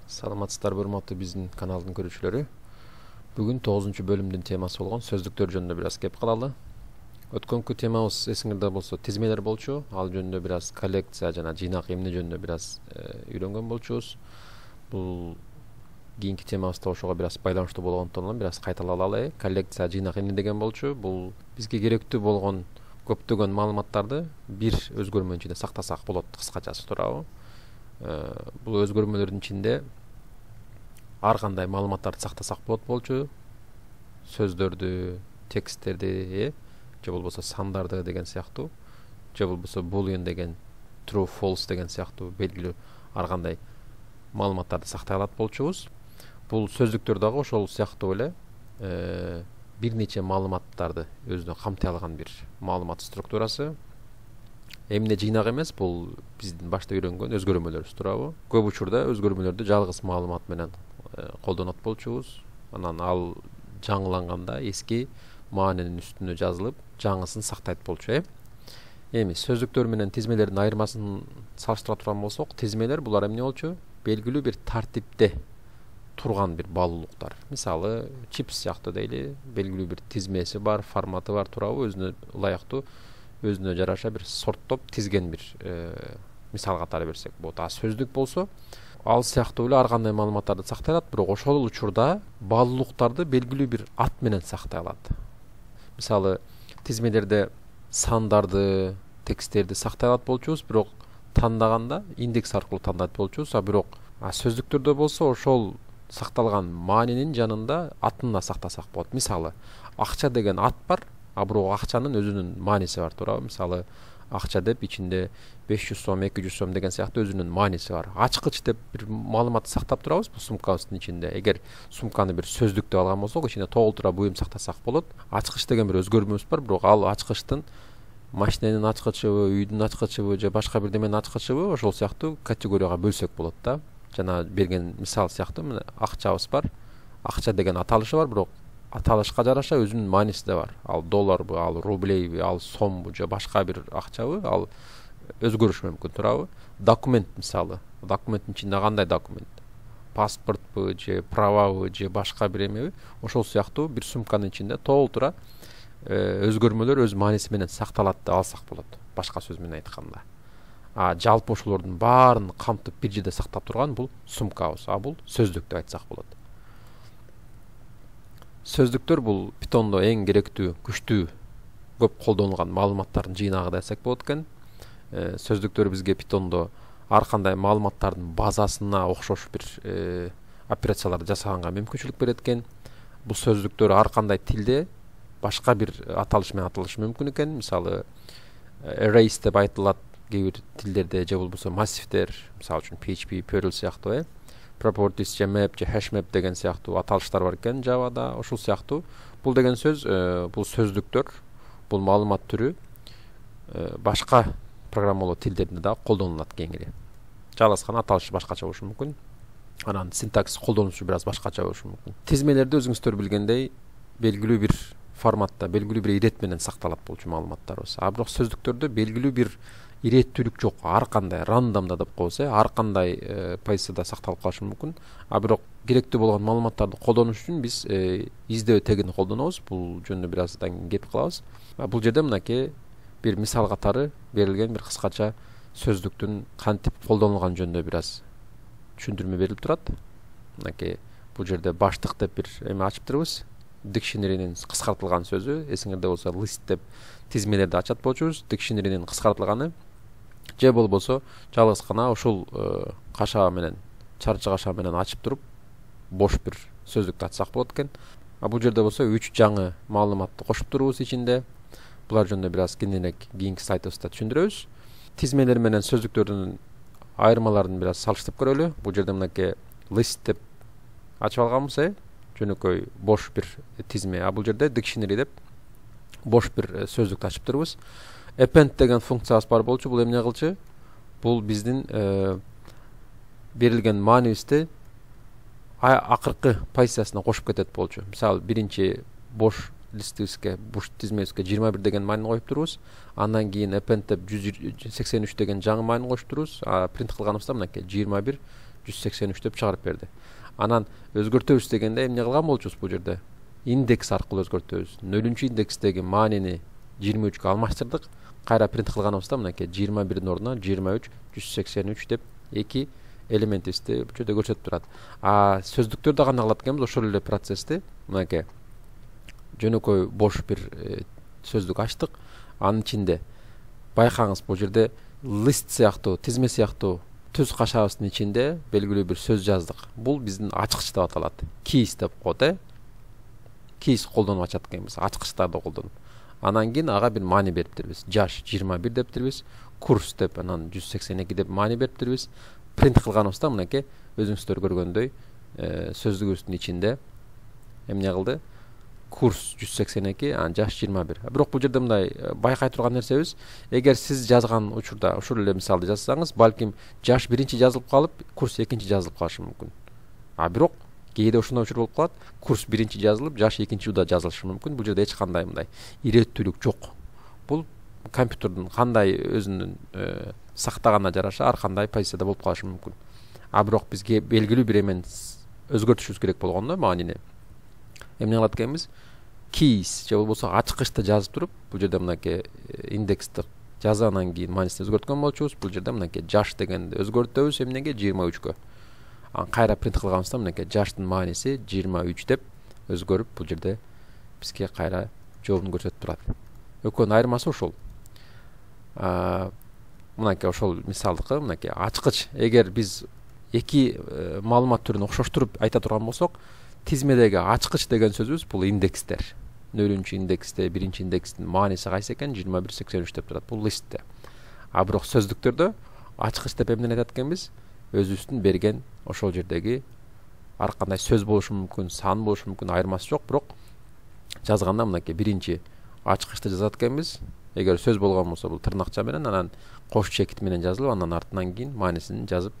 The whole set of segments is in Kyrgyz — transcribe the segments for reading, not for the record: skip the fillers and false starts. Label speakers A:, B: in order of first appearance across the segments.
A: Саламатсыздарбы урматтуу биздин каналдын көрүүчүлөрү. Бүгүн 9 бөлүмдүн темасы болгон сөздүктөр жөнүндө бир аз кеп калалы. Өткөнкү темабыз эсиңерде болсо тизмелер болчу. Ал жөнүндө бир аз коллекция жана жыйнак эмне жөнүндө бир аз үйрөнгөн болчубуз. Бул кийинки темабызда ошого бир аз байланыштуу болгондуктан бир аз кайталалалы. Коллекция жыйнак эмне деген болчу? Бул бизге керектүү болгон көптөгөн маалыматтарды бир өзгөрмөнүн ичинде сактасак болот, кыскачасы туурабы? Бул өзгөрмөлөрдүн ичинде ар кандай маалыматтарды сактасак болчу. Сөздөрдү, тексттерди, же болбосо сандарды деген сыяктуу, же болбосо boolean деген, true false деген сыяктуу белгилүү ар кандай маалыматтарды сактай алат болчубуз. Бул сөздүктөр дагы ошол сыяктуу эле бир нече маалыматтарды өзүнө камтый алган бир маалымат структурасы. Эмне жыйнак эмес, бул биздин башта үйрөнгөн өзгөрмөлөрүбүз туурабы? Көп учурда өзгөрмөлөрдү жалгыз маалымат менен колдонот болчубуз. Анан ал жаңыланганда эски маанинин үстүнө жазылып, жаңысын сактайт болчу, Эми сөздүктөр менен тизмелердин айырмасын салыштыра турган болсок, тизмелер булар эмне болчу? Белгилүү бир тартипте турган бир баалуулуктар. Мисалы, чипс сыяктуу дейли, белгилүү бир тизмеси бар, форматы бар туурабы? Өзүнө ылайыктуу, өзүнө жараша бир сорттоп тизген бир мисал катары берсек болот. А сөздүк болсо, ал сыяктуу эле ар кандай маалыматтарды сактай алат, бирок ошол учурда баалуулуктарды белгилүү бир ат менен сактай алат. Мисалы, тизмелерде сандарды, тексттерди сактай алат болчубуз, бирок тандаганда индекс аркылуу тандайт болчубуз. Бирок сөздүктөрдө болсо ошол сакталган маанинин жанында атын да сактасак болот. Мисалы, акча деген ат бар, бирок акчанын өзүнүн мааниси бар туурабы? Мисалы, акча деп ичинде 500 сом, 200 сом деген сыяктуу өзүнүн мааниси бар. Ачкыч деп бир маалыматты сактап турабыз бул сумкабыздын ичинде. Эгер сумканы бир сөздүк деп алган болсок, ичинде толтура буюм сактасак болот. Ачкыч деген бир өзгөрмөбүз бар, бирок ал ачкычтын машиненин ачкычыбы, үйдүн ачкычыбы же башка бир неменин ачкычыбы ошол сыяктуу категорияга бөлсөк болот да. Жана берген мисал сыяктуу мына акчабыз бар. Акча деген аталышы бар, бирок аталышка жараша өзүнүн мааниси да бар. Ал долларбы, ал рублейби, ал сомбу же башка бир акчабы, ал өзгөрүшү мүмкүн туурабы? Документ мисалы. Документтин ичинде кандай документ? Паспортпу же правабы же башка бир эмеби? Ошол сыяктуу бир сумканын ичинде толтура өзгөрмөлөр өз мааниси менен сакталат деп алсак болот. Башка сөз менен айтканда. Жалпы ошолордун баарын камтып бир жерде сактап турган бул сумкабыз. Бул сөздүк деп айтсак болот. Сөздүктөр бул Python'до эң керектүү, күчтүү, көп колдонулган маалыматтардын жыйнагы десек болот экен. Сөздүктөр бизге Python'до ар кандай маалыматтардын базасына окшош бир операцияларды жасаганга мүмкүнчүлүк берет экен. Бул сөздүктөр ар кандай тилде башка бир аталыш менен аталышы мүмкүн экен. Мисалы, arrays деп айтылат кээ бир тилдерде, же болбосо массивдер, мисалы үчүн PHP, Perl сыяктуу, properties же map же hash map деген сыяктуу аталыштар бар экен Java'да. Ошол сыяктуу бул деген сөз, бул сөздүктөр, бул маалымат түрү башка программалоо тилдеринде да колдонулат кеңири. Жалгыз гана аталышы башкача болушу мүмкүн. Анан синтаксис колдонушу бир аз башкача болушу мүмкүн. Тизмелерде өзүңүздөр билгендей, белгилүү бир форматта, белгилүү бир ирет менен сакталат болчу маалыматтарыбыз. Бирок сөздүктөрдө белгилүү бир иреттүүлүк жок. Ар кандай рандомда деп коебуз, ар кандай позицияда сакталып калышы мүмкүн. Бирок керектүү болгон маалыматтарды колдонуш үчүн биз издөө тегин колдонобуз. Бул жөнүндө бир аздан кеп калабыз. Бул жерде мынакей бир мисал катары берилген бир кыскача сөздүктүн кантип колдонулган жөнүндө бир аз түшүндүрмө берилип турат. Мынакей бул жерде баштык деп бир эме ачыптырбыз. Dictionary'nin кыскартылган сөзү, эсиңерде болсо list деп тизмелерди ачат болчубуз. Dictionary'nin кыскартылганы же болбосо жалгыз гана ушул кашаа менен, чарчы кашаа менен ачып туруп бош бир сөздүктү ачсак болот экен. Бул жерде болсо 3 жаңы маалыматты кошуп турубуз ичинде. Булар жөнүндө бир аз кененирээк кийинки сайтыбызда түшүндүрөбүз. Тизмелер менен сөздүктөрдүн айырмаларын бир аз салыштырып көрөлү. Бул жерде мынакей list деп ачып алганбыз, жөнөкөй бош бир тизме. Бул жерде dictionary деп бош бир сөздүктү ачып турбуз. Append деген функциябыз бар болчу. Бул эмне кылчу? Бул биздин берилген маанибизди акыркы позициясына кошуп кетет болчу. Мисалы, биринчи бош листибизге, бош тизмебизге 21 деген маанини коюп турбуз. Андан кийин append деп 183 деген жаңы маанини кошуп турбуз. Принт кылганыбызда мынакей 21 183 деп чыгарып берди. Анан өзгөртөбүз дегенде эмне кылган болчубуз бул жерде? Индекс аркылуу өзгөртөбүз. 0-индекстеги маанини 23 алмаштырдык. Кайра принт кылганыбызда мынакей 21-дин ордуна 23 183 деп эки элементибизди бул жерде көрсөтүп турат. Сөздүктөрдө кандай кылат экенбиз? Ошол эле процессти мынакей жөнөкөй бош бир сөздүк ачтык. Анын ичинде байкаңыз бул жерде лист сыяктуу, тизме сыяктуу түз кашабыздын ичинде белгилүү бир сөз жаздык. Бул биздин ачкыч деп аталат. Keys деп коет, Keys колдонуп ачат экенбиз, ачкычтарды колдонуп. Анан кийин ага бир маани бериптирбиз. Жаш 21 дептирбиз, курс деп анан 182 деп маани бериптирбиз. Принт кылганыбызда мынакей өзүңүздөр көргөндөй сөздүгүбүздүн ичинде эмне кылды? Курс 182, жаш 21. Бирок бул жерде мындай байкай турган нерсебиз, эгер сиз жазган учурда ушул эле мисалды жазсаңыз, балким жаш биринчи жазылып калып, курс экинчи жазылып калышы мүмкүн. Бирок кээде ошондой учур болуп калат, курс биринчи жазылып, жаш экинчи учурда жазылышы мүмкүн. Бул жерде эч кандай мындай иреттүүлүк жок. Бул компьютердин кандай өзүнүн сактаганына жараша ар кандай позицияда болуп калышы мүмкүн. Бирок бизге белгилүү бир эмени өзгөртүшүбүз керек болгондо маанини эмне кылат экенбиз? Keys же болбосо ачкычты жазып туруп, бул жерде мынакей индексти жазгандан кийин маанисин өзгөрткөн болчубуз. Бул жерде мынакей жаш дегенди өзгөртөбүз эмнеге? 23кө. Кайра принт кылганыбызда мынакей жаштын мааниси 23 деп өзгөрүп, бул жерде бизге кайра жообун көрсөтүп турат. Экөөнүн айырмасы ошол. Мынакей ошол мисалдыкы, мынакей ачкыч. Эгер биз эки маалымат түрүн окшоштуруп айта турган болсок, тизмедеги ачкыч деген сөзүбүз бул индекстер. 0-индексте, 1-индекстин мааниси кайсы экен? 2183 деп турат. Бул листте. Бирок сөздүктөрдө ачкыч деп эмнени айтат экенбиз? Өзүбүздүн берген ошол жердеги ар кандай сөз болушу мүмкүн, сан болушу мүмкүн, айырмасы жок, бирок жазганда мынакей биринчи ачкычты жазат экенбиз. Эгер сөз болгон болсо бул тырнакча менен, анан кош чекит менен жазылып, андан артынан кийин маанисин жазып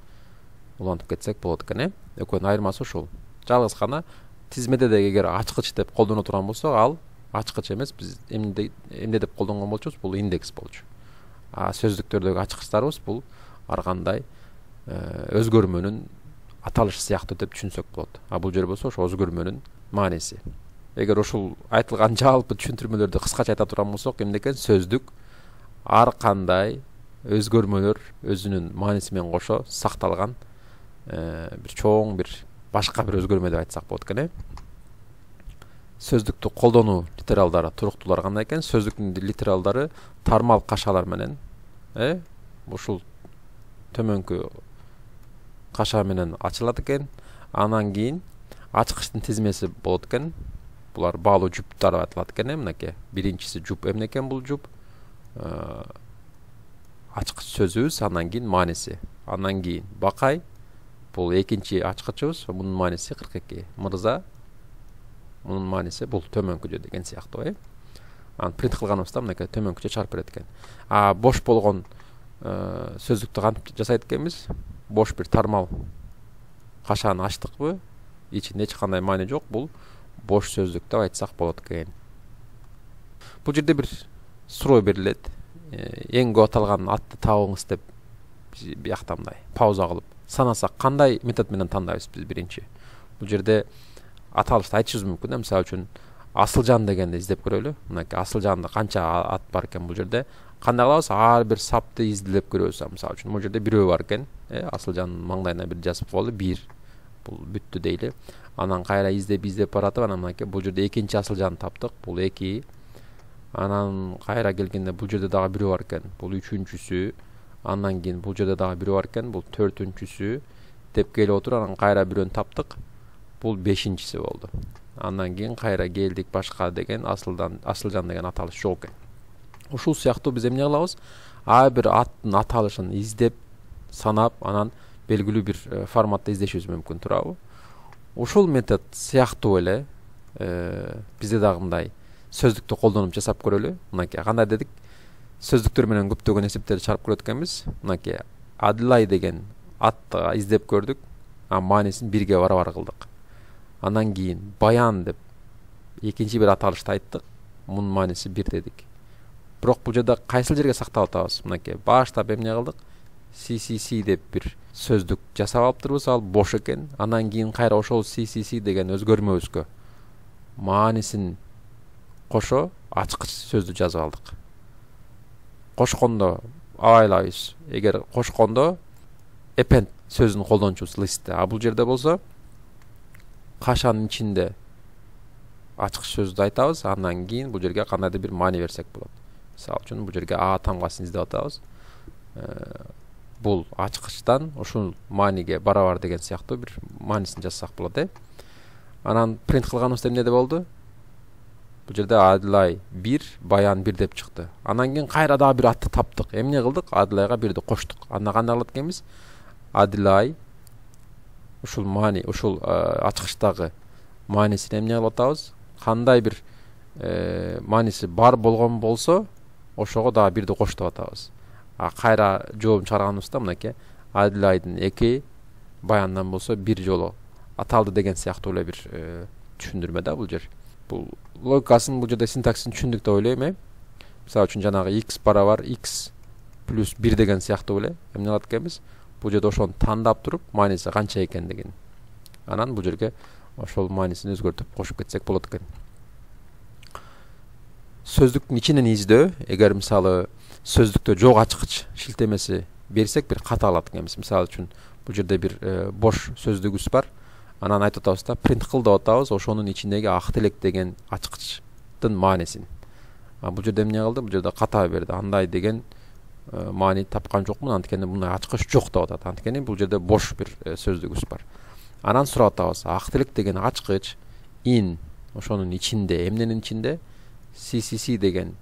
A: улантып кетсек болот экен. Экөөнүн айырмасы ошол. Жалгыз гана тизмеде деги эгер ачкыч деп колдоно турган болсок, ал ачкыч эмес, биз эмне деп колдонгон болчубуз? Бул индекс болчу. Сөздүктөрдөгү ачкычтарыбыз бул ар кандай өзгөрмөнүн аталышы сыяктуу деп түшүнсөк болот. Бул жер болсо ошо өзгөрмөнүн мааниси. Эгер ушул айтылган жалпы түшүндүрмөлөрдү кыскача айта турган болсок, эмне экен? Сөздүк ар кандай өзгөрмөлөр өзүнүн мааниси менен кошо сакталган бир чоң бир башка бир өзгөрмө деп айтсак болот экен. Сөздүктү колдонуу литералдары, туруктуулар кандай экен? Сөздүктүн литералдары тармал кашалар менен, ушул төмөнкү каша менен ачылат экен. Анан кийин ачкычтын тизмеси болот экен. Булар баалуу жуптар деп аталат экен. Мынакей биринчиси жуп эмне экен? Бул жуп ачкыч сөзүбүз, андан кийин мааниси. Андан кийин бакай, бул экинчи ачкычыбыз, мунун мааниси 42. Мырза, мунун мааниси бул төмөнкү деген сыяктуу. Анан принт кылганыбызда мынакей төмөнкүчө чыгарып берет экен. Бош болгон сөздүктү кантип жасайт экенбиз? Бош бир тармал кашаны ачтыкпы? Ичинде эч кандай маани жок. Бул бош сөздүк деп айтсак болот экен. Бул жерде бир суроо берилет. Эң көп аталган атты табыңыз деп биякта мындай пауза кылып санасак, кандай метод менен тандайбыз биз биринчи? Бул жерде аталышты айтышыбыз мүмкүн. Мисалы үчүн Асылжан дегенди издеп көрөлү. Мынакей Асылжанда канча ат бар экен бул жерде? Кандай кылабыз? Ар бир сапты изилдеп көрөбүз. Мисалы үчүн бул жерде бирөө бар экен. Асылжандын маңдайына бир жазып коелу, 1. Бул бүттү дейли. Анан кайра издеп баратып, анан мынакей бул жерде экинчи Асылжанды таптык. Бул 2. Анан кайра келгенде бул жерде дагы бирөө бар экен. Бул 3-үчүсү. Андан кийин бул жерде дагы бирөө бар экен. Бул 4-үчүсү деп келип отуруп, анан кайра бирөөнү таптык. Бул 5-инчиси болду. Андан кийин кайра келдик башка деген Асылжан деген аталыш жок экен. Ушул сыяктуу биз эмне кылабыз? Ар бир аттын аталышын издеп, санап, анан белгилүү бир форматта издешибиз мүмкүн, туурабы? Ушул метод сыяктуу эле бизде дагы мындай сөздүктү колдонуп жасап көрөлү. Мынакей кандай дедик? Сөздүктөр менен көптөгөн эсептерди чыгарып көрөт экенбиз. Мынакей Адылай деген атты издеп көрдүк. Маанисин 1ге барабар кылдык. Андан кийин Баян деп экинчи бир аталышты айттык. Мунун мааниси 1 дедик. Бирок бул жерде кайсыл жерге сактап атабыз? Мынакей баштап эмне кылдык? CCC деп бир сөздүк жасап алыптырбыз, ал бош экен. Анан кийин кайра ошол CCC деген өзгөрмөбүзгө маанисин кошо ачкыч сөздү жазып алдык. Кошкондо абайлайбыз. Эгер кошкондо append сөзүн колдончубуз listте. А бул жерде болсо кашанын ичинде ачкыч сөздү айтабыз, андан кийин бул жерге кандайдыр бир маани берсек болот. Мисалы үчүн бул жерге а тамгасын издеп атабыз. Бул ачкычтан ушул мааниге барабар деген сыяктуу бир маанисин жазсак болот, Анан принт кылганыбызда эмне болду? Бул жерде Адилай 1, Баян 1 деп чыкты. Анан кийин кайра дагы бир атты таптык. Эмне кылдык? Адилайга 1ди коштук. Анда кандай кылат экенбиз? Адилай ушул маани, ушул ачкычтагы маанисин эмне кылып атабыз? Кандай бир мааниси бар болгон болсо, ошого дагы 1ди коштуп атабыз. А кайра жообун чыгарганыбызда мынакей Адилайдын 2, Баяндан болсо 1 жолу аталды деген сыяктуу эле бир түшүндүрмө да бул жер. Бул логикасын, бул жерде синтаксин түшүндүк деп ойлойм, Мисалы үчүн жанагы x барабар x плюс 1 деген сыяктуу эле эмне кылат экенбиз? Бул жерде ошону тандап туруп, мааниси канча экендигин. Анан бул жерге ошол маанисин өзгөртүп кошуп кетсек болот экен. Сөздүктүн ичинен издөө, эгер мисалы сөздүктө жок ачкыч шилтемеси берсек бир ката алат экенбиз. Мисалы үчүн бул жерде бир бош сөздүгүбүз бар. Анан айтып атабыз да, принт кыл деп атабыз, ошонун ичиндеги ак тилек деген ачкычтын маанисин. Бул жерде эмне кылды? Бул жерде ката берди. Андай деген маани тапкан жокмун, анткени мындай ачкыч жок деп атат. Анткени бул жерде бош бир сөздүгүбүз бар. Анан сурап атабыз, ак тилек деген ачкыч in ошонун ичинде, эмненин ичинде? CCC деген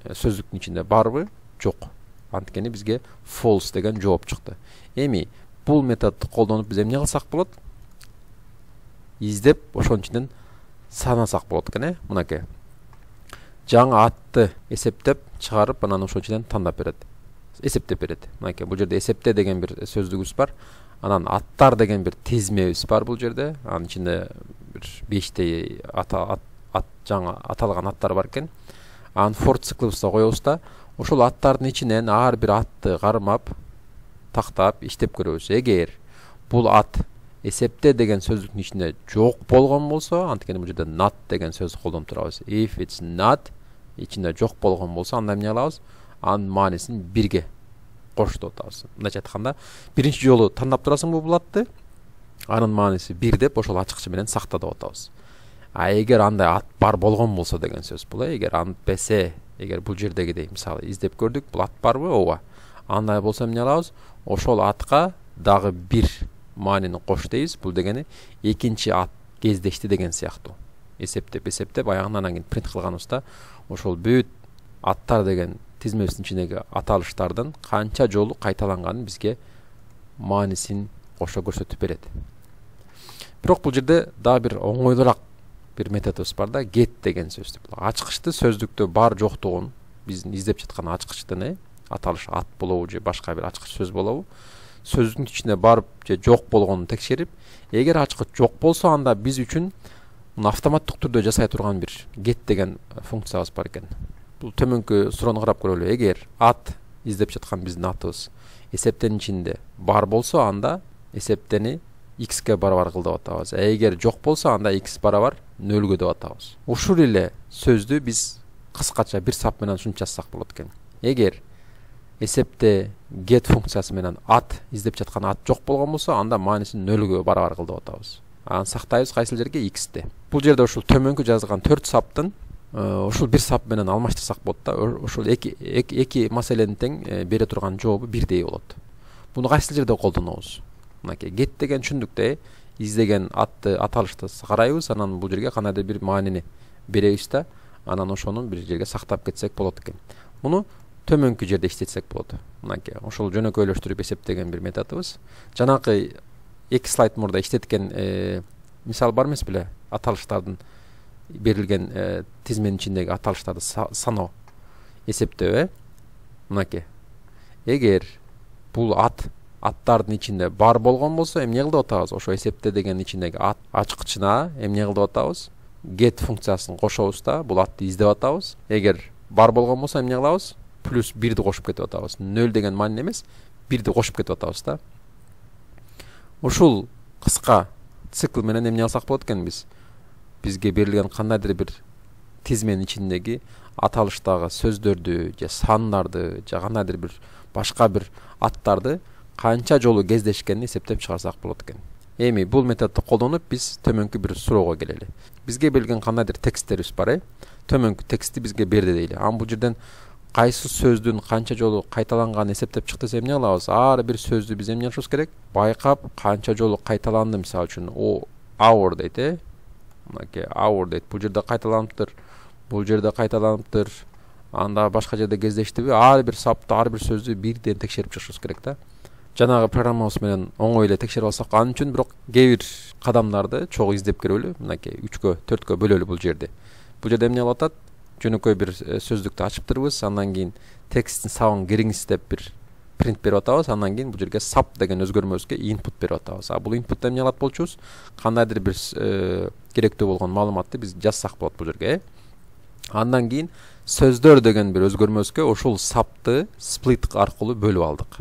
A: сөздүктүн ичинде барбы? Жок. Анткени бизге false деген жооп чыкты. Эми бул методду колдонуп биз эмне кылсак болот? Издеп ошонун ичинен санасак болот экен, Мынакей. Жаңы атты эсептеп чыгарып, анан ошонун ичинен тандап берет. Эсептеп берет. Мынакей, бул жерде эсепте деген бир сөздүгүбүз бар. Анан аттар деген бир тизмебиз бар бул жерде. Анын ичинде бир 5 жаңы аталган аттар бар экен. Анан for циклыбызда коебуз да, ошол аттардын ичинен ар бир атты кармап, тактап иштеп көрөбүз. Эгер бул ат эсепте деген сөздүктүн ичинде жок болгон болсо, анткени бул жерде not деген сөздү колдонуп турабыз. If it's not ичинде жок болгон болсо, анда эмне кылабыз? Анын маанисин 1ге коштуп атабыз. Мындайча айтканда, биринчи жолу тандап турасың бул атты, анын мааниси 1 деп ошол ачкычы менен сакта деп атабыз. А эгер андай ат бар болгон болсо деген сөз бул. Эгер антпесе, эгер бул жердегидей мисалы издеп көрдүк, бул ат барбы? Ооба. Андай болсо эмне кылабыз? Ошол атка дагы 1 маанини кош дейбиз. Бул дегени экинчи ат кездешти деген сыяктуу. Эсептеп аягында анан кийин принт кылганыбызда ошол бүт аттар деген тизмебиздин ичиндеги аталыштардын канча жолу кайталанганын бизге маанисин кошо көрсөтүп берет. Бирок бул жерде дагы бир оңойлуураак бир методубуз бар да, get деген сөздүк. Ачкычты сөздүктө бар жоктугун, биздин издеп жаткан ачкычтын, аталыш ат болобу же башка бир ачкыч сөз болобу, сөздүктүн ичинде бар же жок болгонун текшерип, эгер ачкыч жок болсо, анда биз үчүн автоматтык түрдө жасай турган бир get деген функциябыз бар экен. Бул төмөнкү суроону карап көрөлү. Эгер ат издеп жаткан биздин атыбыз эсептенин ичинде бар болсо, анда эсептени x'ке барабар кыл деп атабыз. Эгер жок болсо, анда x барабар 0 деп атабыз. Ушул эле сөздү биз кыскача бир сап менен ушунча жазсак болот экен. Эгер эсепте get функциясы менен ат издеп жаткан ат жок болгон болсо, анда маанисин 0 барабар кыл деп атабыз. Анан сактайбыз кайсыл жерге? X'те. Бул жерде ушул төмөнкү жазылган 4 саптын ушул бир сап менен алмаштырсак болот да. Ушул эки маселенин тең бере турган жообу бирдей болот. Буну кайсыл жерде колдонобуз? Мынакей get деген түшүндүк да, издеген атты аталышты карайбыз, анан бул жерге кандайдыр бир маанини беребиз да, анан ошону бир жерге сактап кетсек болот экен. Муну төмөнкү жерде иштетсек болот. Мынакей ошол жөнөкөйлөштүрүп эсептеген бир методубуз. Жанакы 2 слайд мурда иштеткен мисал бар эмес беле? Аталыштардын берилген тизменин ичиндеги аталыштарды саноо, эсептөө, Мынакей. Эгер бул аттардын ичинде бар болгон болсо, эмне кыл деп атабыз? Ошо эсепте деген ичиндеги ат ачкычына эмне кыл деп атабыз? Get функциясын кошобуз да, бул атты издеп атабыз. Эгер бар болгон болсо, эмне кылабыз? Плюс 1ди кошуп кетип атабыз. 0 деген маани эмес, 1ди кошуп кетип атабыз да. Ушул кыска цикл менен эмне алсак болот экен бизге берилген кандайдыр бир тизменин ичиндеги аталыштагы сөздөрдү же сандарды же кандайдыр бир башка бир аттарды канча жолу кездешкенин эсептеп чыгарсак болот экен. Эми бул методду колдонуп биз төмөнкү бир суроого келели. Бизге берилген кандайдыр тексттерибиз бар, төмөнкү текстти бизге берди дейли. Ам бул жерден кайсы сөздүн канча жолу кайталанганын эсептеп чык десе эмне кылабыз? Ар бир сөздү биз эмне кылышыбыз керек? Байкап канча жолу кайталанды, мисалы үчүн hour дейт, мынакей hour дейт. Бул жерде кайталаныптыр, бул жерде кайталаныптыр. Анда башка жерде кездештиби? Ар бир сапты, ар бир сөздү бирден текшерип чыгышыбыз керек да. Жанагы программабыз менен оңой эле текшерип алсак, анын үчүн бирок кээ бир кадамдарды чогуу издеп көрөлү. Мынакей 3кө, 4кө бөлөлү бул жерде. Бул жерде эмне кылып атат? Жөнөкөй бир сөздүктү ачып турабыз, андан кийин тексттин сабын кириңиз деп бир принт берип атабыз, андан кийин бул жерге sub деген өзгөрмөбүзгө input берип атабыз. Бул inputта эмне кылат болчубуз? Кандайдыр бир керектүү болгон маалыматты биз жазсак болот бул жерге. Андан кийин сөздөр деген бир өзгөрмөбүзгө ошол subты split аркылуу бөлүп алдык.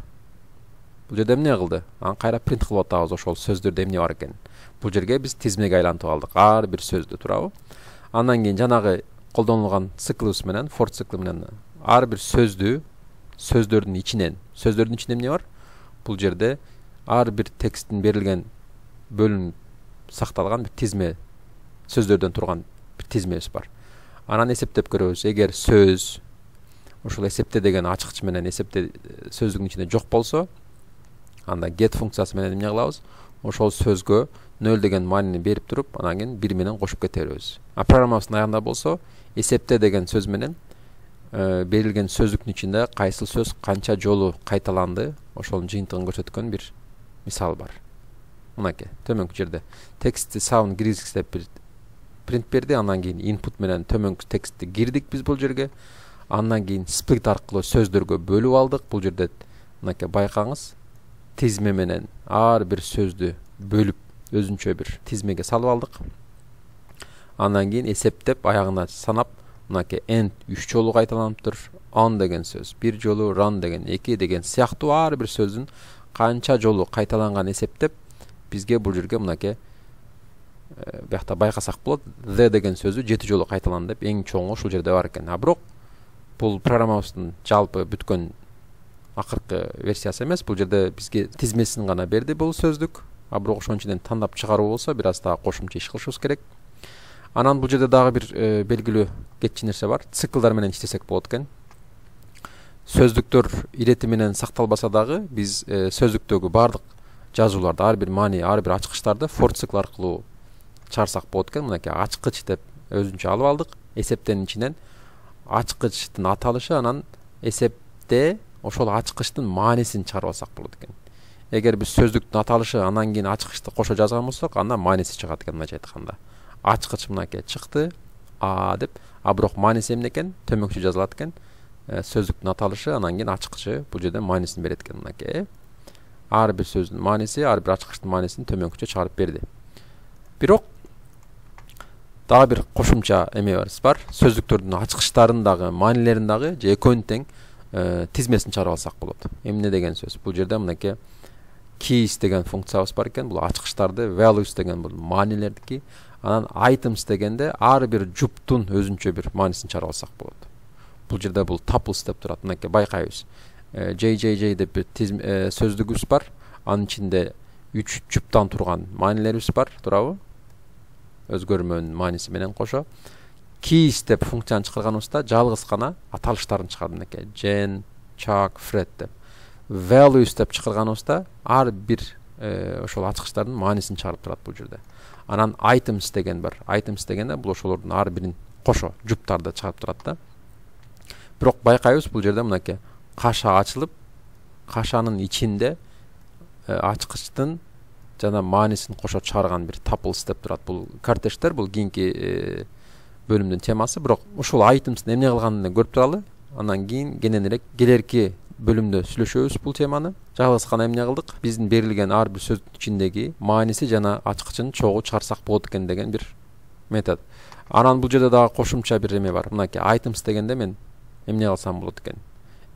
A: Бул жерде эмне кылды? Аны кайра принт кылып атабыз ошол сөздөрдө эмне бар экенин. Бул жерге биз тизмеге айлантып алдык. Ар бир сөздү туурабы? Андан кийин жанагы колдонулган циклыбыз менен, for цикли менен ар бир сөздөрдүн ичинде эмне бар? Бул жерде ар бир тексттин берилген бөлүнүп сакталган бир тизме, сөздөрдөн турган бир тизмебиз бар. Анан эсептеп көрөбүз. Эгер сөз ошол эсепте деген ачкыч менен эсепте сөздүгүн ичинде жок болсо, анда get функциясы менен эмне кылабыз? Ошол сөзгө 0 деген маанини берип туруп, анан кийин 1 менен кошуп кете беребиз. Программабыздын аягында болсо, эсепте деген сөз менен берилген сөздүктүн ичинде кайсы сөз канча жолу кайталанды, ошонун жыйынтыгын көрсөткөн бир мисал бар. Мынакей, төмөнкү жерде текстти сабын киргизгиз деп бир принт берди, андан кийин input менен төмөнкү текстти кирдик биз бул жерге. Андан кийин split аркылуу сөздөргө бөлүп алдык. Бул жерде мынакей байкаңыз, тизме менен ар бир сөздү бөлүп өзүнчө бир тизмеге салып алдык. Андан кийин эсептеп аягына санап, мынакей end 3 жолу кайталаныптыр, on деген сөз 1 жолу, run деген 2 деген сыяктуу ар бир сөздүн канча жолу кайталанганын эсептеп бизге бул жерге мынакей биякта байкасак болот. The деген сөзү 7 жолу кайталанды деп эң чоңу ушул жерде бар экен. Бирок бул программабыздын жалпы бүткөн акыркы версиясы эмес. Бул жерде бизге тизмесин гана берди бул сөздүк. Бирок ошонун ичинен тандап чыгаруу болсо, бир аз дагы кошумча иш кылышыбыз керек. Анан бул жерде дагы бир белгилүү кетчи нерсе бар. Циклдар менен иштесек болот экен. Сөздүктөр ирети менен сакталбаса дагы биз сөздүктөгү бардык жазууларды, ар бир маани, ар бир ачкычтарды for цикл аркылуу чыгарсак болот экен. Мынакей ачкыч деп өзүнчө алып алдык. Эсептен ичинен ачкычтын аталышы, анан эсепте ошол ачкычтын маанисин чыгарып алсак болот экен. Эгер биз сөздүктүн аталышы анан кийин ачкычты кошо жазган болсок, анда мааниси чыгат экен. Мындайча айтканда, ачкыч мынакей чыкты деп, бирок мааниси эмне экен? Төмөнкүчө жазылат экен. Сөздүктүн аталышы, анан кийин ачкычы бул жерде маанисин берет экен. Мынакей ар бир сөздүн мааниси, ар бир ачкычтын маанисин төмөнкүчө чыгарып берди. Бирок дагы бир кошумча эмебиз бар. Сөздүктөрдүн ачкычтарын дагы, маанилерин дагы же экөөнүн тең тизмесин чыгарып алсак болот. Эмне деген сөз? Бул жерде мынакей keys деген функциябыз бар экен. Бул ачкычтарды, values деген бул маанилердики. Анан items дегенде ар бир жуптун өзүнчө бир маанисин чыгарып алсак болот. Бул жерде бул tuples деп турат. Мынакей байкайбыз. JJJ деп бир сөздүгүбүз бар. Анын ичинде 3 жуптан турган маанилерибиз бар, туурабы? Өзгөрмөнүн мааниси менен кошо. Keys деп функцияны чыгарганыбызда жалгыз гана аталыштарын чыгарды. Мынакей Jen, Chuck, Fred деп. Values деп чыгарганыбызда ар бир ошол ачкычтардын маанисин чыгарып турат бул жерде. Анан items деген бар. Items дегенде бул ошолордун ар бирин кошо жуптарды чыгарып турат да. Бирок байкайбыз, бул жерде мынакей каша ачылып, кашанын ичинде ачкычтын жана маанисин кошо чыгарган бир tuples деп турат. Бул картештер, бул кийинки бөлүмдүн темасы. Бирок ушул items'ны эмне кылганын көрүп туралы. Андан кийин кененирээк келерки бөлүмдө сүйлөшөбүз бул теманы. Жалгыз гана эмне кылдык? Биздин берилген ар бир сөздүн ичиндеги мааниси жана ачкычын чогуу чыгарсак болот экен деген бир метод. Анан бул жерде дагы кошумча бир эме бар. Мынакей items дегенде мен эмне кылсам болот экен?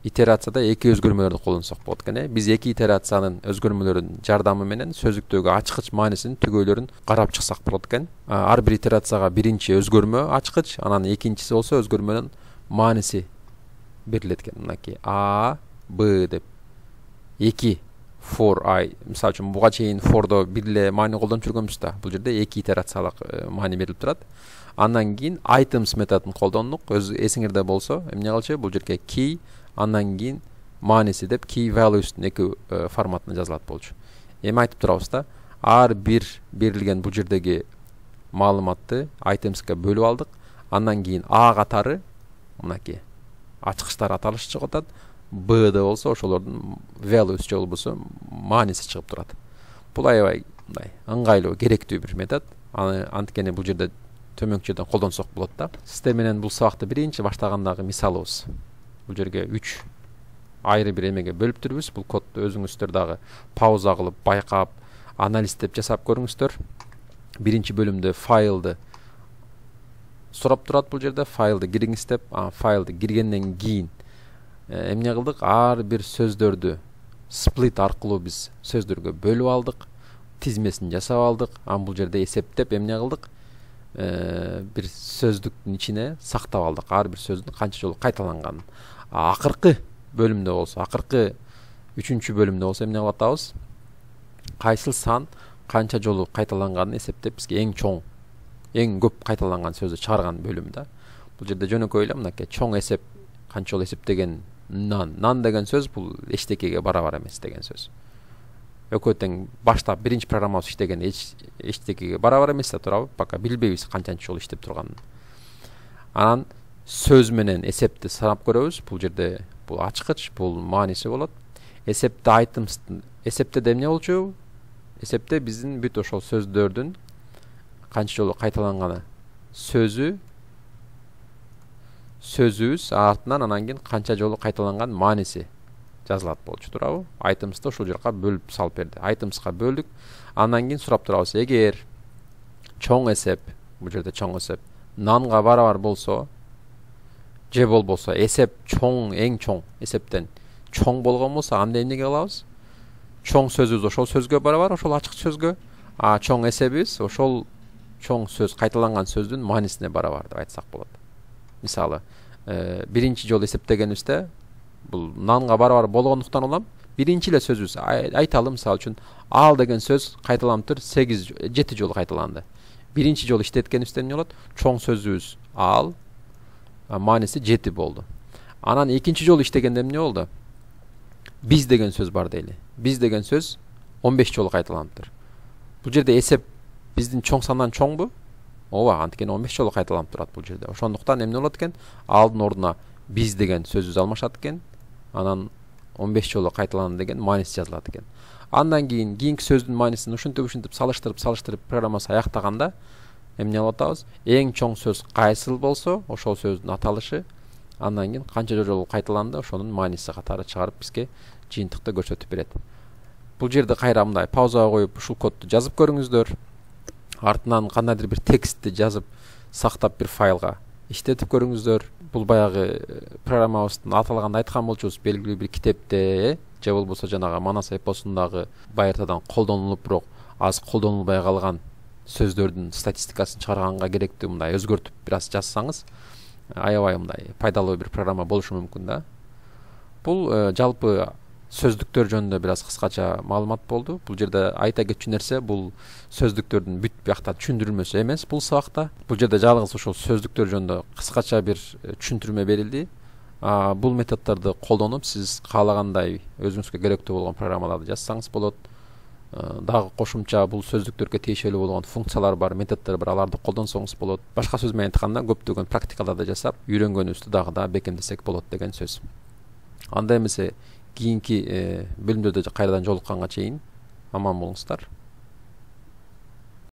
A: итерацияда эки өзгөрмөлөрдү колдонсок болот экен. Биз эки итерациянын өзгөрмөлөрүнүн жардамы менен сөздүктөгү ачкыч маанисинин түгөйлөрүн карап чыксак болот экен. Ар бир итерацияга биринчи өзгөрмө ачкыч, анан экинчиси болсо өзгөрмөнүн мааниси берилет экен. Мынакей A, B деп. 2 for I. Мисалы үчүн буга чейин for'до бир эле маани колдонуп жүргөнбүз да. Бул жерде эки итерациялык маани берилип турат. Андан кийин items методун колдондук. Өз эсиңерде болсо, эмне кылчу? Бул жерге key, андан кийин мааниси деп key values'тун эки форматында жазылат болчу. Эми айтып турабыз да, ар бир берилген бул жердеги маалыматты items'ка бөлүп алдык. Андан кийин A катары мынакей ачкычтар аталышы чыгып атат. B'de болсо ошолордун values же болбосо мааниси чыгып турат. Бул аябай мындай ыңгайлуу, керектүү бир метод. Анткени бул жерде төмөнкүчөдөн колдонсок болот да. Сиздер менен бул сабакты биринчи баштагандагы мисалыбыз. Бул жерге 3 айры бир эмеге бөлүп турбуз. Бул кодду өзүңүздөр дагы пауза кылып, байкап, анализдеп жасап көрүңүздөр. Биринчи бөлүмдө файлды сурап турат бул жерде. Файлды кириңиз деп, файлды киргенден кийин эмне кылдык? Ар бир сөздөрдү split аркылуу биз сөздөргө бөлүп алдык, тизмесин жасап алдык. Бул жерде эсептеп эмне кылдык? Бир сөздүктүн ичине сактап алдык ар бир сөздүн канча жолу кайталанганын. Акыркы бөлүмдө болсо, акыркы 3-бөлүмдө болсо эмне кылып атабыз? Кайсыл сан канча жолу кайталанганын эсептеп бизге эң чоң, эң көп кайталанган сөздү чыгарган бөлүм да. Бул жерде жөнөкөй эле мынакей чоң эсеп, канча жолу эсептеген нан деген сөз бул эчтекеге барабар эмес деген сөз. Экөө тең баштап биринчи программабыз иштеген эчтекеге барабар эмес да турабы, пока билбейбиз канчанчы жолу иштеп турганын. Анан сөз менен эсепти санап көрөбүз. Бул жерде бул ачкыч, бул мааниси болот. Эсепте эсепте эмне болчу? Эсепте биздин бүт ошол сөздөрдүн канча жолу кайталанганы сөзүбүз артынан анан кийин канча жолу кайталанган мааниси жазылат болчу турабы. Items'ты ушул жерге бөлүп салып берди. Items'ка бөлдүк. Андан кийин сурап турабыз. Эгер чоң эсеп, бул жерде чоң эсеп нанга барабар болсо, же болбосо эсеп чоң, эң чоң эсептен чоң болгон болсо, анда эмнеге кылабыз? Чоң сөзүбүз ошол сөзгө барабар, ошол ачык сөзгө. Чоң эсебибиз ошол чоң сөз, кайталанган сөздүн маанисине барабар деп айтсак болот. Мисалы, биринчи жолу эсептегенибизде бул нанга барабар болгондуктан улам биринчи эле сөзүбүз айталы, мисалы үчүн ал деген сөз кайталанып тур 7 жолу кайталанды. Биринчи жолу иштеткенибизде эмне болот? Чоң сөзүбүз ал, мааниси 7 болду. Анан экинчи жолу иштегенде эмне болду? Биз деген сөз бар дейли. Биз деген сөз 15 жолу кайталанып тур. Бул жерде эсеп биздин чоң сандан чоңбу? Ооба, анткени 15 жолу кайталанып турат бул жерде. Ошондуктан эмне болот экен? Алдын ордуна биз деген сөзүбүз алмашат экен. Анан 15 жолу кайталанды деген мааниси жазылат экен. Андан кийинки сөздүн маанисин ушинтип салыштырып программасы аяктаганда эмне кылып атабыз? Эң чоң сөз кайсыл болсо, ошол сөздүн аталышы, андан кийин канча жолу кайталанды, ошонун мааниси катары чыгарып бизге жыйынтыкты көрсөтүп берет. Бул жерде кайра мындай паузага коюп ушул кодду жазып көрүңүздөр. Артынан кандайдыр бир текстти жазып сактап бир файлга иштетип көрүңүздөр. Бул баягы программабыздын аталганда айткан болчубуз, белгилүү бир китепте же болбосо жанагы Манас эпосундагы байыртадан колдонулуп бирок аз колдонулбай калган сөздөрдүн статистикасын чыгарганга керектүү мындай өзгөртүп бир аз жазсаңыз, аябай мындай пайдалуу бир программа болушу мүмкүн да. Бул жалпы сөздүктөр жөнүндө бир аз кыскача маалымат болду. Бул жерде айта кетчү нерсе, бул сөздүктөрдүн бүт биякта түшүндүрүлмөсү эмес бул сабакта. Бул жерде жалгыз ошол сөздүктөр жөнүндө кыскача бир түшүндүрмө берилди. Бул методдорду колдонуп сиз каалагандай өзүңүзгө керектүү болгон программаларды жазсаңыз болот. Дагы кошумча бул сөздүктөргө тиешелүү болгон функциялар бар, методдор бар, аларды колдонсоңуз болот. Башка сөз менен айтканда, көптөгөн практикаларды жасап, үйрөнгөнүбүздү дагы бекемдесек болот деген сөз. Анда эмесе кийинки бөлүмдөрдө кайрадан жолукканга чейин аман болуңуздар.